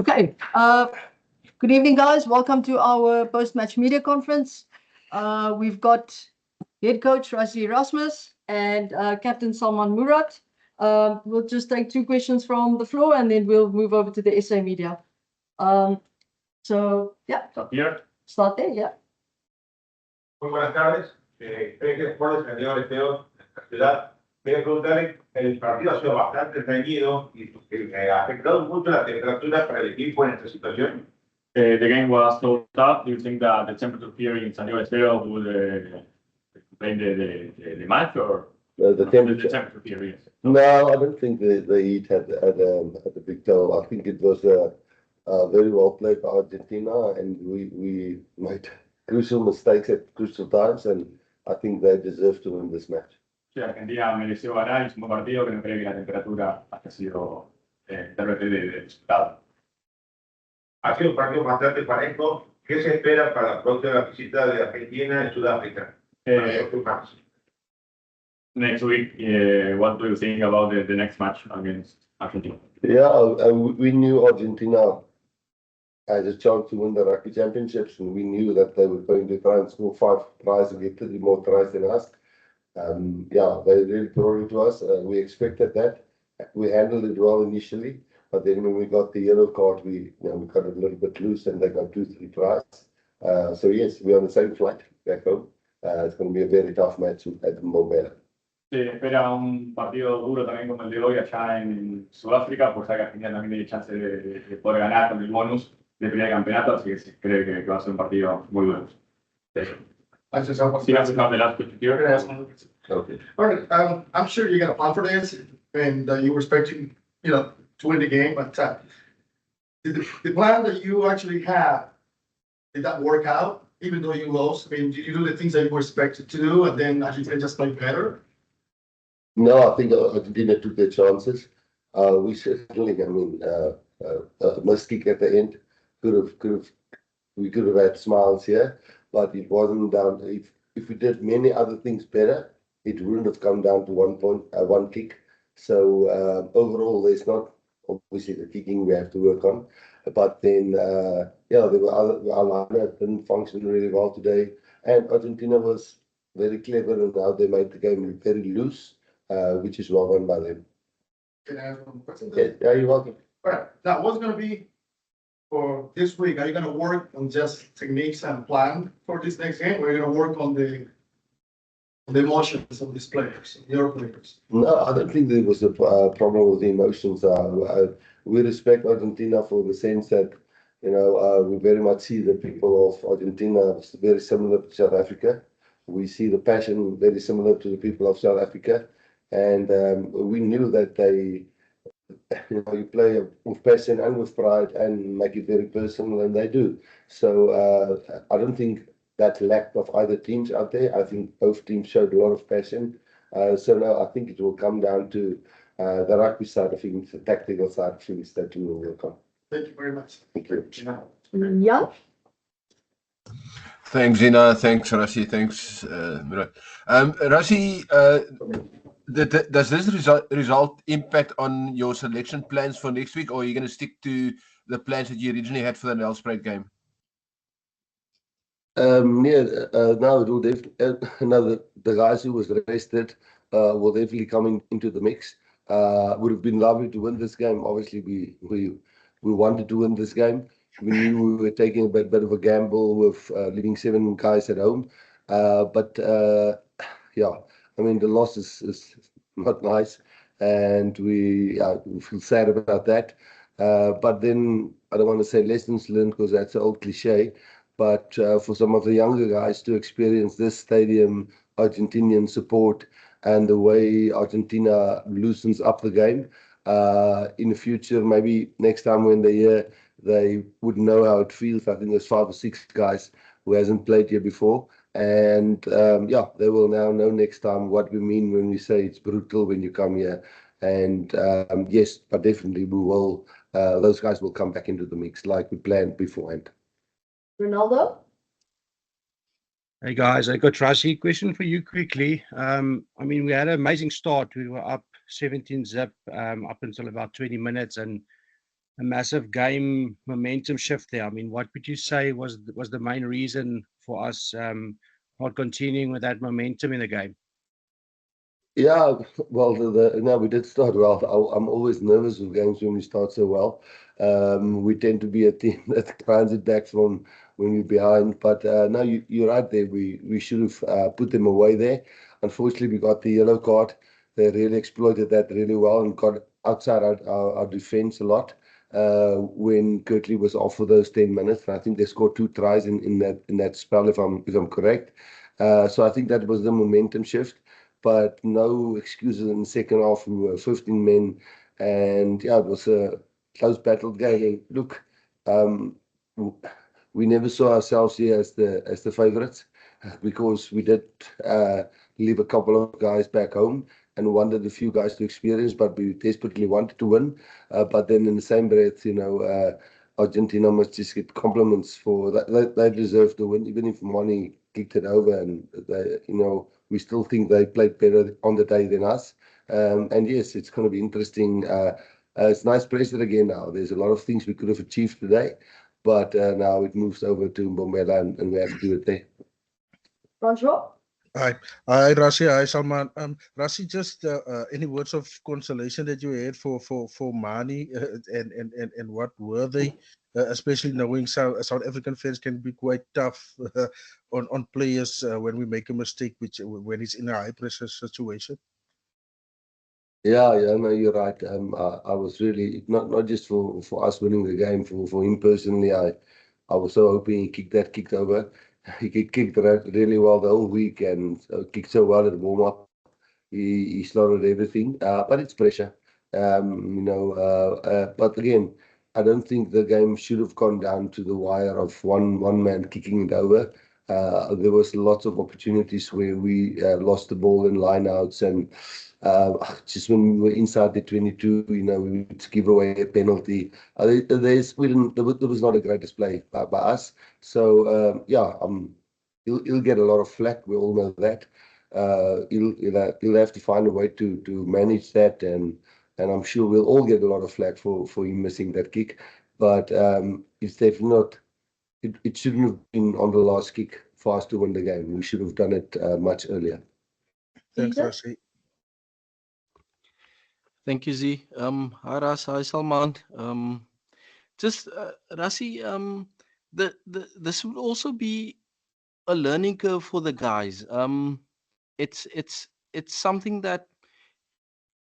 Okay. Good evening, guys. Welcome to our post-match media conference. We've got head coach Rassie Erasmus and captain Salmaan Moerat. We'll just take 2 questions from the floor and then we'll move over to the SA media. So, yeah. Here. Start there, yeah. Muy buenas tardes. Gracias por el Santiago del Estero, la ciudad. Voy a preguntarle, el partido ha sido bastante reñido y ha afectado mucho la temperatura para el equipo en esta situación. The game was so tough. Do you think that the temperature here in Santiago del Estero would explain the match or The temperature. The temperature here? Yes. No, I don't think the heat had a big toll. I think it was very well played by Argentina, and we made crucial mistakes at crucial times, and I think they deserve to win this match. Sí, Argentina mereció ganar, es un buen partido, pero no creo que la temperatura haya sido tal vez de resultado. Ha sido un partido bastante parejo. ¿Qué se espera para la próxima visita de Argentina en Sudáfrica? Next week, what do you think about the next match against Argentina? Yeah, we knew Argentina had a chance to win the rugby championships, and we knew that they were going to try and score 5 tries and get 30 more tries than us. Yeah, they really brought it to us. We expected that. We handled it well initially, but then when we got the yellow card, we got a little bit loose, and they got 2-3 tries. So yes, we're on the same flight back home. It's going to be a very tough match at Moerat. Se espera un partido duro también como el de hoy allá en Sudáfrica, pues que Argentina también tiene chance de poder ganar con el bonus de primer campeonato, así que se cree que va a ser un partido muy duro. I just have one Sí, that's not the last question here. Okay. All right, I'm sure you got a plan for this, and you were expecting, to win the game, but the plan that you actually had, did that work out, even though you lost? I mean, did you do the things that you were expected to do, and then Argentina just played better? No, I think Argentina took their chances. We certainly, missed kick at the end. We could have had smiles here, but it wasn't down. If we did many other things better, it wouldn't have come down to 1 kick. So overall, there's not obviously the kicking we have to work on, but then there were our lineup didn't function really well today, and Argentina was very clever in how they made the game very loose, which is well done by them. Can I ask one question? Yeah, you're welcome. All right, now what's going to be for this week? Are you going to work on just techniques and plan for this next game, or are you going to work on the emotions of these players, your players? No, I don't think there was a problem with the emotions. We respect Argentina for the sense that, we very much see the people of Argentina is very similar to South Africa. We see the passion very similar to the people of South Africa. And we knew that they, you play with passion and with pride and make it very personal, and they do. So I don't think that lacked of either teams out there. I think both teams showed a lot of passion. So now I think it will come down to the rugby side of things, the tactical side of things that we will work on. Thank you very much. Thank you. Yeah. Thanks, Zina. Thanks, Rassie. Thanks, Moerat. Rassie, does this result impact on your selection plans for next week, or are you going to stick to the plans that you originally had for the Nelspruit game? No, it will definitely. The guys who was rested will definitely come into the mix. Would have been lovely to win this game. Obviously, we wanted to win this game. We knew we were taking a bit of a gamble with leaving 7 guys at home. But the loss is not nice, and we feel sad about that. But then I don't want to say lessons learned, because that's an old cliche. But for some of the younger guys to experience this stadium, Argentinian support, and the way Argentina loosens up the game in the future, maybe next time when they're here, they would know how it feels. I think there's 5 or 6 guys who hasn't played here before. And they will now know next time what we mean when we say it's brutal when you come here. And yes, but definitely we will. Those guys will come back into the mix like we planned beforehand. Ronaldo? Hey guys, I got Rassie question for you quickly. We had an amazing start. We were up 17 zip up until about 20 minutes, and massive game momentum shift there. I mean, what would you say was the main reason for us not continuing with that momentum in the game? Yeah, well, no, we did start well. I'm always nervous with games when we start so well. We tend to be a team that grinds it back from when we're behind. But no, you're right there. We should have put them away there. Unfortunately, we got the yellow card. They really exploited that really well and got outside our defense a lot when Kirtley was off for those 10 minutes. And I think they scored 2 tries in that spell, if I'm correct. So I think that was the momentum shift. But no excuses in the second half. We were 15 men, and yeah, it was a close battle game. And look, we never saw ourselves here as the favourites because we did leave a couple of guys back home and wanted a few guys to experience, but we desperately wanted to win. But then in the same breath, Argentina must just get compliments for that. They deserve to win, even if Mani kicked it over, and we still think they played better on the day than us. And yes, it's going to be interesting. It's nice pressure again now. There's a lot of things we could have achieved today, but now it moves over to Mbombela, and we have to do it there. Francois? Hi, Rassie. Hi, Salmaan. Rassie, just any words of consolation that you had for Mani, and what were they? Especially knowing South African fans can be quite tough on players when we make a mistake, when it's in a high pressure situation. Yeah, no, you're right. I was really not just for us winning the game, for him personally. I was so hoping he kicked over. He kicked really well the whole week and kicked so well at warm up. He slaughtered everything, but it's pressure. But again, I don't think the game should have gone down to the wire of one man kicking it over. There was lots of opportunities where we lost the ball in lineouts, and just when we were inside the 22, we would give away a penalty. There was not a great display by us. So he'll get a lot of flack. We all know that. He'll have to find a way to manage that, and I'm sure we'll all get a lot of flack for him missing that kick. But it's definitely not. It shouldn't have been on the last kick for us to win the game. We should have done it much earlier. Thanks, Rassie. Thank you, Z. Hi, Ras. Hi, Salmaan. Rassie, this would also be a learning curve for the guys. It's something that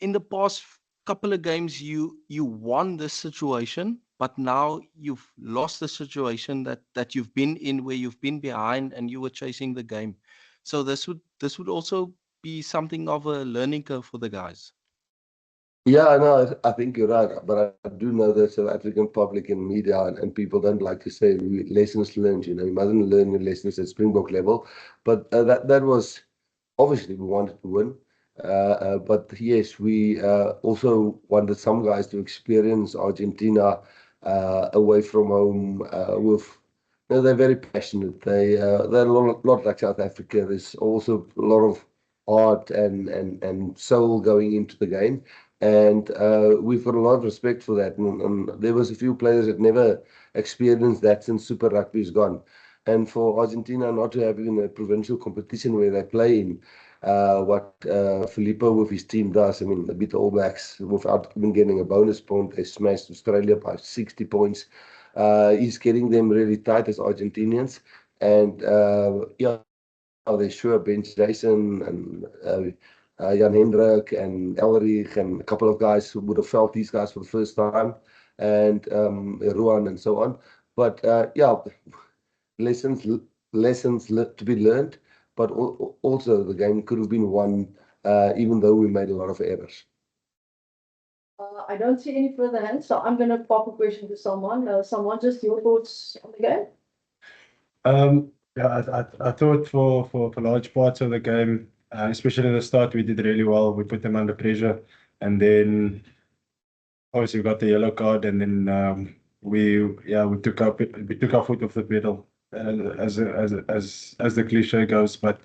in the past couple of games you won this situation, but now you've lost the situation that you've been in, where you've been behind and you were chasing the game. So this would also be something of a learning curve for the guys. Yeah, no, I think you're right, but I do know that South African public and media and people don't like to say lessons learned. You mustn't learn your lessons at Springbok level, but that was obviously we wanted to win. But yes, we also wanted some guys to experience Argentina away from home. They're very passionate. They're a lot like South Africa. There's also a lot of heart and soul going into the game. And we've got a lot of respect for that. And there was a few players that never experienced that since Super Rugby is gone. And for Argentina not to have even a provincial competition where they play in what Filippo with his team does. I mean, they beat the All Blacks without even getting a bonus point. They smashed Australia by 60 points. He's getting them really tight as Argentinians. And they sure bench Jason and Jan Hendrik and Elrich and a couple of guys who would have felt these guys for the first time, and Ruan and so on. But lessons to be learned, but also the game could have been won even though we made a lot of errors. I don't see any further hands, so I'm going to pop a question to Salmaan. Salmaan, just your thoughts on the game? I thought for large parts of the game, especially at the start, we did really well. We put them under pressure, and then obviously we got the yellow card, and then we took our foot off the pedal, as the cliche goes. But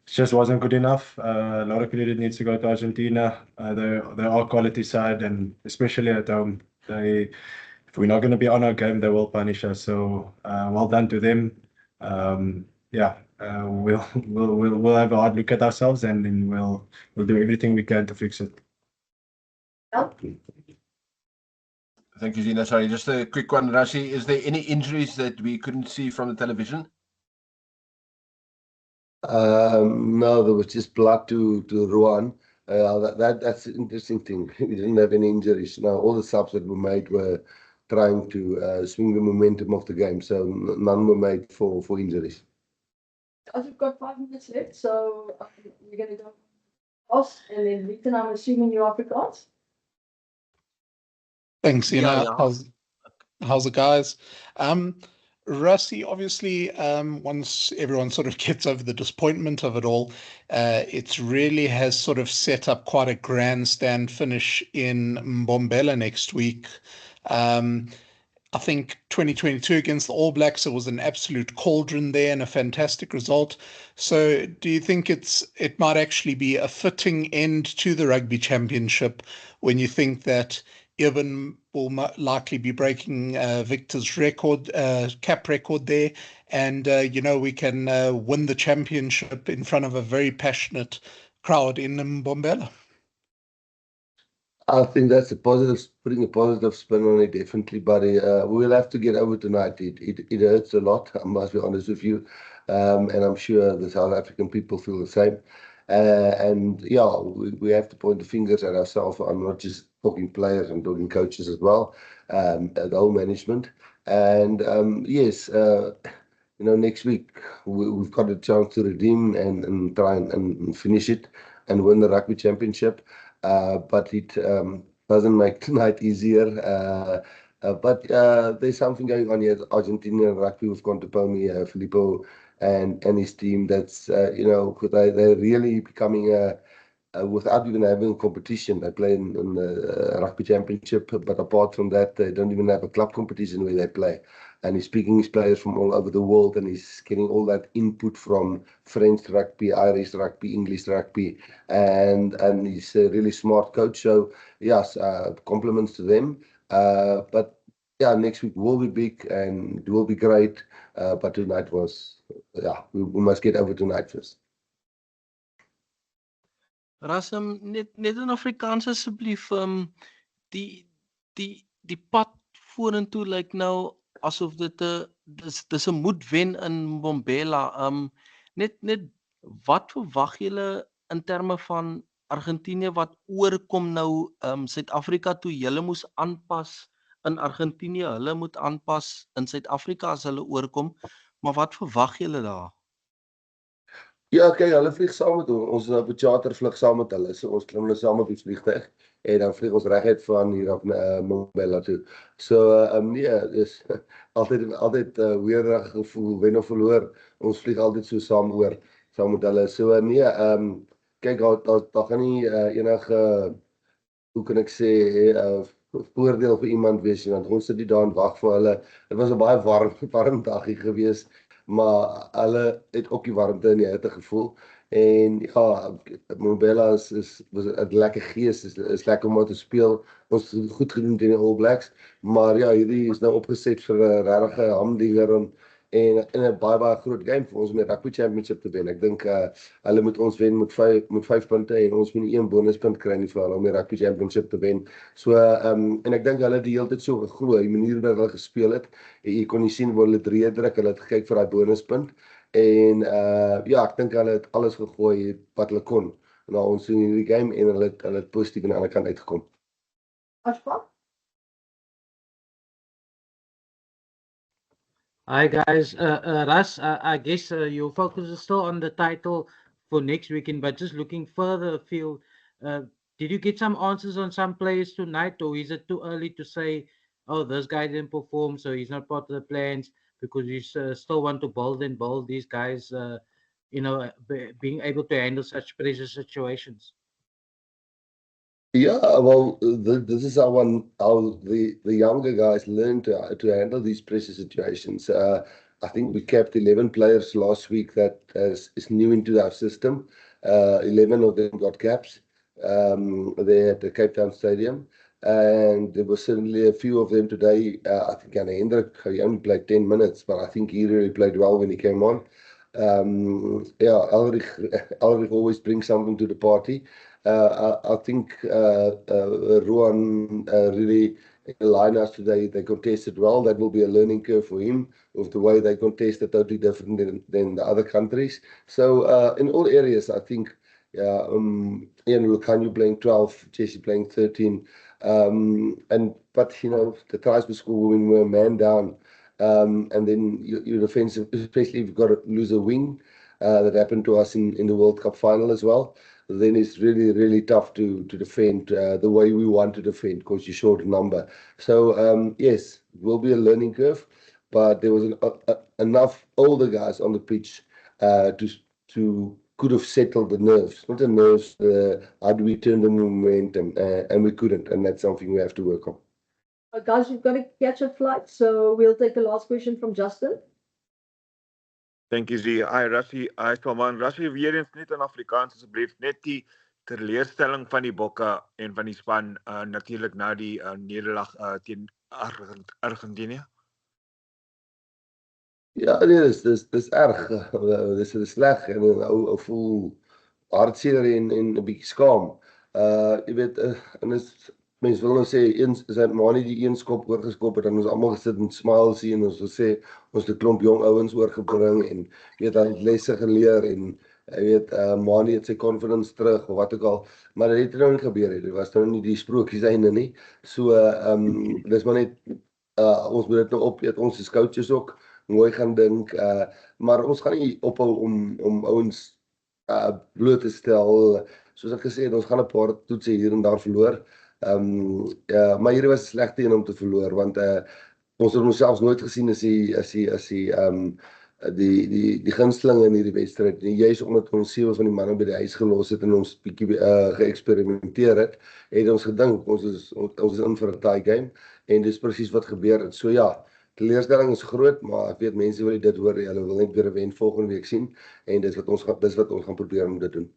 it just wasn't good enough. A lot of credit needs to go to Argentina. They are quality side, and especially at home, if we're not going to be on our game, they will punish us. So well done to them. Yeah, we'll have a hard look at ourselves, and then we'll do everything we can to fix it. Thank you, Zina. Sorry, just a quick one, Rassie. Is there any injuries that we couldn't see from the television? No, there was just blood to Ruan. That's the interesting thing. We didn't have any injuries. Now, all the subs that were made were trying to swing the momentum of the game, so none were made for injuries. As we've got 5 minutes left, so we're going to go Os and then Victor, I'm assuming you're Afrikaans. Thanks, Ina. Yeah. How's it, guys? Rassie, obviously, once everyone sort of gets over the disappointment of it all, it really has sort of set up quite a grandstand finish in Mbombela next week. I think 2022 against the All Blacks, it was an absolute cauldron there and a fantastic result. So do you think it might actually be a fitting end to the Rugby Championship when you think that Evan will likely be breaking Victor's record, cap record there, and we can win the championship in front of a very passionate crowd in Mbombela? I think that's putting a positive spin on it, definitely, buddy. We'll have to get over tonight. It hurts a lot, I must be honest with you. And I'm sure the South African people feel the same. And yeah, we have to point the fingers at ourselves. I'm not just talking players, I'm talking coaches as well, the whole management. And yes, next week we've got a chance to redeem and try and finish it and win the Rugby Championship. But it doesn't make tonight easier. But there's something going on here. Argentina rugby, we've gone to Pomi, Filippo and his team. That's, they're really becoming without even having competition. They play in the Rugby Championship, but apart from that, they don't even have a club competition where they play. And he's picking his players from all over the world, and he's getting all that input from French rugby, Irish rugby, English rugby, and he's a really smart coach. So yes, compliments to them. But yeah, next week will be big and it will be great. But tonight was, we must get over tonight first. Rasam, net in Afrikaans asseblief, die pad vorentoe lyk nou asof dis 'n moedwen in Mbombela. Net wat verwag julle in terme van Argentinië wat oorkom nou Suid-Afrika toe? Julle moes aanpas in Argentinië, hulle moet aanpas in Suid-Afrika as hulle oorkom. Maar wat verwag julle daar? Ja, kyk, hulle vlieg saam met ons. Ons is op 'n chartervlug saam met hulle. So ons klim hulle saam op die vliegtuig en dan vlieg ons reguit van hier af na Mbombela toe. So nee, dis altyd weerige gevoel, wen of verloor. Ons vlieg altyd so saam met hulle. So nee, kyk, daar gaan nie enige, hoe kan ek sê, voordeel vir iemand wees, want ons sit nie daar en wag vir hulle. Dit was 'n baie warm dagie gewees. Maar hulle het ook die warmte en die hitte gevoel. En ja, Mbombela was 'n lekker gees, is lekker om te speel. Ons het goed gedoen teen die All Blacks. Maar ja, hierdie is nou opgeset vir 'n regte hamdiewer en 'n baie groot game vir ons om die Rugby Championship te wen. Ek dink hulle moet ons wen met 5 punte en ons moet nie 1 bonuspunt kry nie vir hulle om die Rugby Championship te wen. So en ek dink hulle het die hele tyd so geglo, die manier wat hulle gespeel het. Jy kon nie sien waar hulle drie druk, hulle het gekyk vir daai bonuspunt en ja, ek dink hulle het alles gegooi wat hulle kon na ons in hierdie game en hulle het positief aan die ander kant uitgekom. Hi guys, Ras, I guess your focus is still on the title for next weekend, but just looking further afield, did you get some answers on some players tonight, or is it too early to say, oh, this guy didn't perform, so he's not part of the plans, because you still want to build these guys, being able to handle such pressure situations? Yeah, well, this is how the younger guys learn to handle these pressure situations. I think we kept 11 players last week that is new into our system. 11 of them got caps there at the Cape Town Stadium. And there were certainly a few of them today. I think Jan Hendrik, he only played 10 minutes, but I think he really played well when he came on. Yeah, Ulrich always brings something to the party. I think Ruan really aligned us today. They contested well. That will be a learning curve for him of the way they contested, totally different than the other countries. So in all areas, I think Ian Lukanyu playing 12, Jesse playing 13. But you know, the tries were scored when we were man down. And then your defensive, especially if you've got to lose a wing, that happened to us in the World Cup final as well. Then it's really, really tough to defend the way we want to defend because you're short a number. So yes, it will be a learning curve, but there was enough older guys on the pitch to could have settled the nerves. Not the nerves, how do we turn the momentum, and we couldn't, and that's something we have to work on. Guys, we've got to catch a flight, so we'll take the last question from Justin. Thank you, Zee. Hi, Rassie. Hi, Salmaan. Rassie, weer eens net in Afrikaans, asseblief. Net die teleurstelling van die Bokke en van die span, natuurlijk na die nederlaag teen Argentinië. Ja, nee, dis erg. Dis sleg en ou voel hartseer en 'n bietjie skaam. Jy weet, en mense wil nou sê eens is dit maar nie die een skop oorgeskop het, dan ons almal gesit en smile sien en ons wil sê ons het 'n klomp jong ouens oorgebring en weet dan lesse geleer en jy weet Manie het sy confidence terug of wat ook al, maar dit het nou nie gebeur nie. Dit was nou nie die sprokies einde nie. So dis maar net ons moet dit nou opeet, ons is coaches ook mooi gaan dink, maar ons gaan nie ophou om ouens bloot te stel. Soos ek gesê het, ons gaan 'n paar toetse hier en daar verloor. Maar hierdie was 'n slegte een om te verloor, want ons het onsself nooit gesien as die gunsteling in hierdie wedstryd. Juist omdat ons 7 van die manne by die huis gelos het en ons bietjie geëksperimenteer het ons gedink, ons is in vir 'n tie game, en dis presies wat gebeur het. So ja, teleurstelling is groot, maar ek weet mense wil dit hoor, hulle wil net weer 'n wen volgende week sien, en dis wat ons gaan probeer om dit doen.